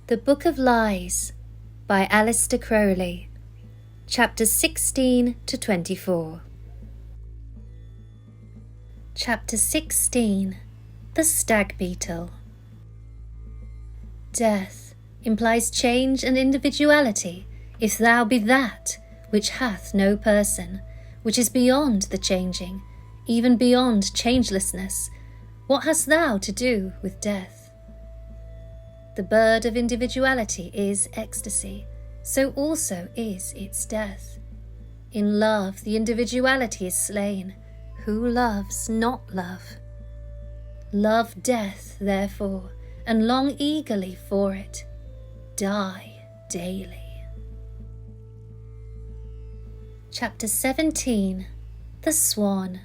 The Book of Lies by Aleister Crowley, Chapters 16-24. Chapter 16. The Stag Beetle. Death implies change and individuality, if thou be that which hath no person, which is beyond the changing, even beyond changelessness. What hast thou to do with death? The bird of individuality is ecstasy, so also is its death. In love the individuality is slain. Who loves not love? Love death, therefore, and long eagerly for it. Die daily. Chapter 17. The Swan.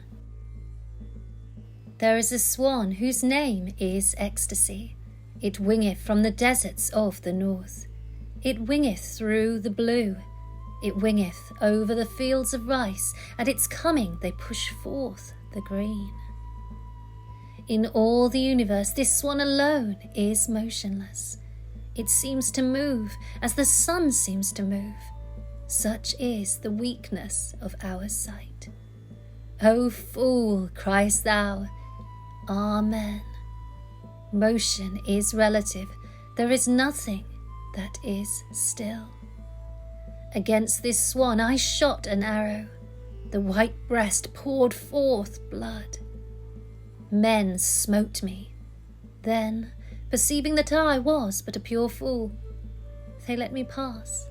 There is a swan whose name is ecstasy. It wingeth from the deserts of the north. It wingeth through the blue. It wingeth over the fields of rice. At its coming they push forth the green. In all the universe this swan alone is motionless. It seems to move as the sun seems to move. Such is the weakness of our sight. O fool, criest thou, Amen. Motion is relative. There is nothing that is still. Against this swan I shot an arrow. The white breast poured forth blood. Men smote me. Then, perceiving that I was but a pure fool, they let me pass.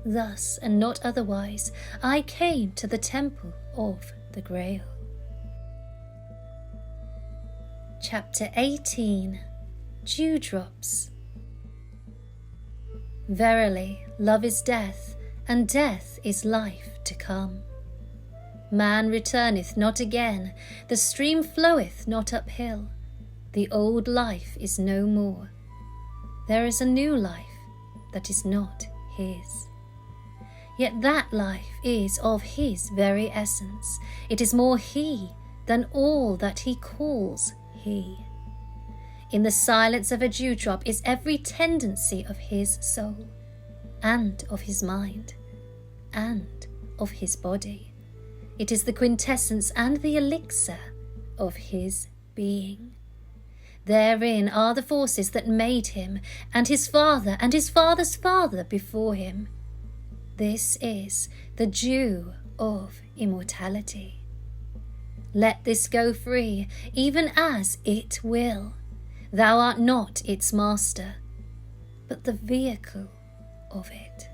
Thus, and not otherwise, I came to the temple of the Grail. Chapter 18. Dewdrops. Verily, love is death, and death is life to come. Man returneth not again, the stream floweth not uphill. The old life is no more. There is a new life that is not his. Yet that life is of his very essence. It is more he than all that he calls he. In the silence of a dewdrop is every tendency of his soul, and of his mind, and of his body. It is the quintessence and the elixir of his being. Therein are the forces that made him, and his father, and his father's father before him. This is the dew of immortality. Let this go free, even as it will. Thou art not its master, but the vehicle of it.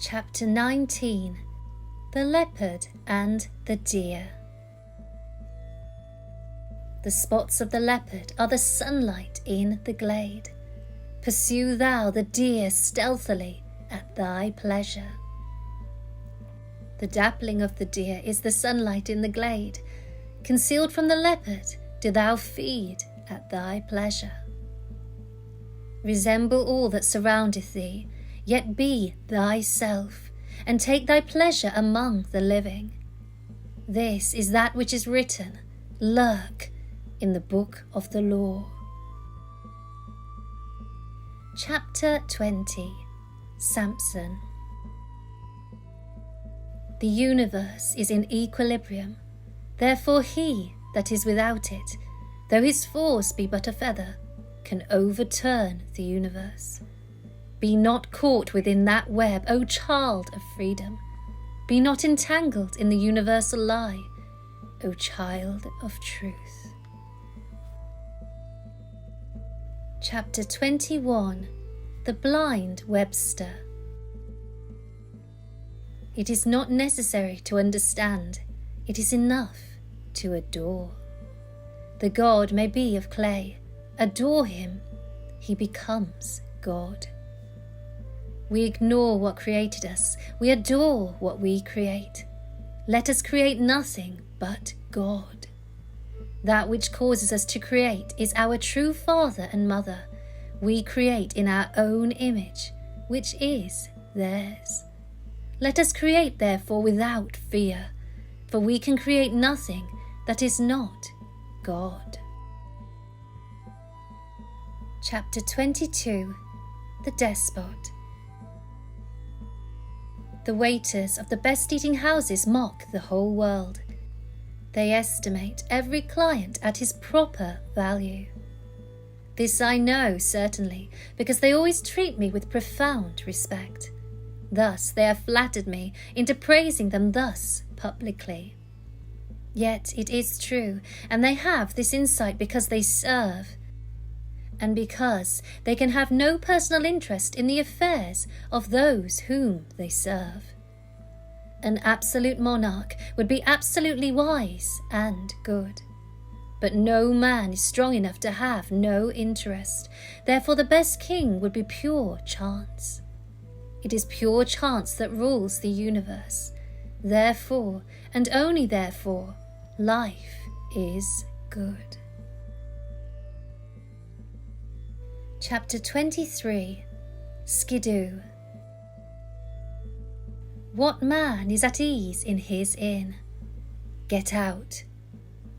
Chapter 19. The Leopard and the Deer. The spots of the leopard are the sunlight in the glade. Pursue thou the deer stealthily at thy pleasure. The dappling of the deer is the sunlight in the glade. Concealed from the leopard do thou feed at thy pleasure. Resemble all that surroundeth thee, yet be thyself, and take thy pleasure among the living. This is that which is written, lurk in the book of the law. Chapter 20. Samson. The universe is in equilibrium, therefore he that is without it, though his force be but a feather, can overturn the universe. Be not caught within that web, O child of freedom. Be not entangled in the universal lie, O child of truth. Chapter 21. The Blind Webster. It is not necessary to understand, it is enough to adore. The god may be of clay, adore him, he becomes God. We ignore what created us, we adore what we create. Let us create nothing but God. That which causes us to create is our true father and mother. We create in our own image, which is theirs. Let us create, therefore, without fear, for we can create nothing that is not God. Chapter 22. The Despot. The waiters of the best eating houses mock the whole world. They estimate every client at his proper value. This I know, certainly, because they always treat me with profound respect. Thus they have flattered me into praising them thus publicly. Yet it is true, and they have this insight because they serve, and because they can have no personal interest in the affairs of those whom they serve. An absolute monarch would be absolutely wise and good. But no man is strong enough to have no interest. Therefore the best king would be pure chance. It is pure chance that rules the universe. Therefore, and only therefore, life is good. Chapter 23. Skidoo. What man is at ease in his inn? Get out.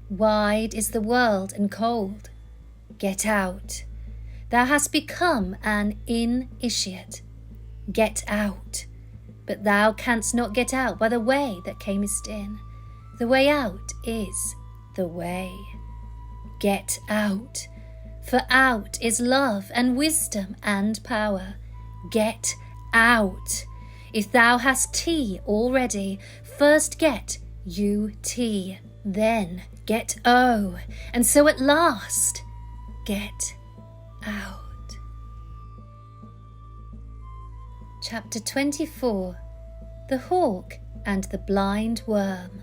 Wide is the world and cold. Get out. Thou hast become an initiate. Get out. But thou canst not get out by the way that camest in. The way out is the way. Get out. For out is love and wisdom and power. Get out. If thou hast tea already, first get UT, then get O, and so at last get out. Chapter 24. The Hawk and the Blind Worm.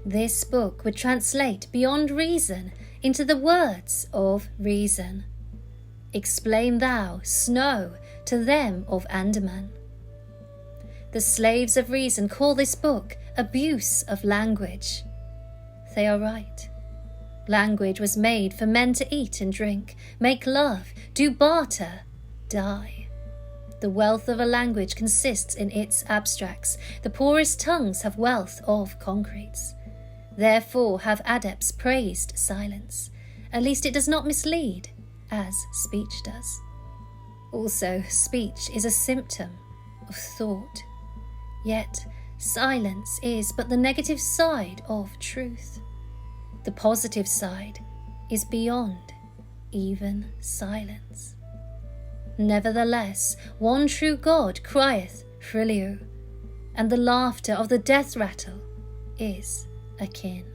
This book would translate beyond reason into the words of reason. Explain thou snow to them of Andaman. The slaves of reason call this book abuse of language. They are right. Language was made for men to eat and drink, make love, do barter, die. The wealth of a language consists in its abstracts. The poorest tongues have wealth of concretes. Therefore have adepts praised silence. At least it does not mislead, as speech does. Also, speech is a symptom of thought. Yet, silence is but the negative side of truth. The positive side is beyond even silence. Nevertheless, one true God crieth Frilliu, and the laughter of the death rattle is akin.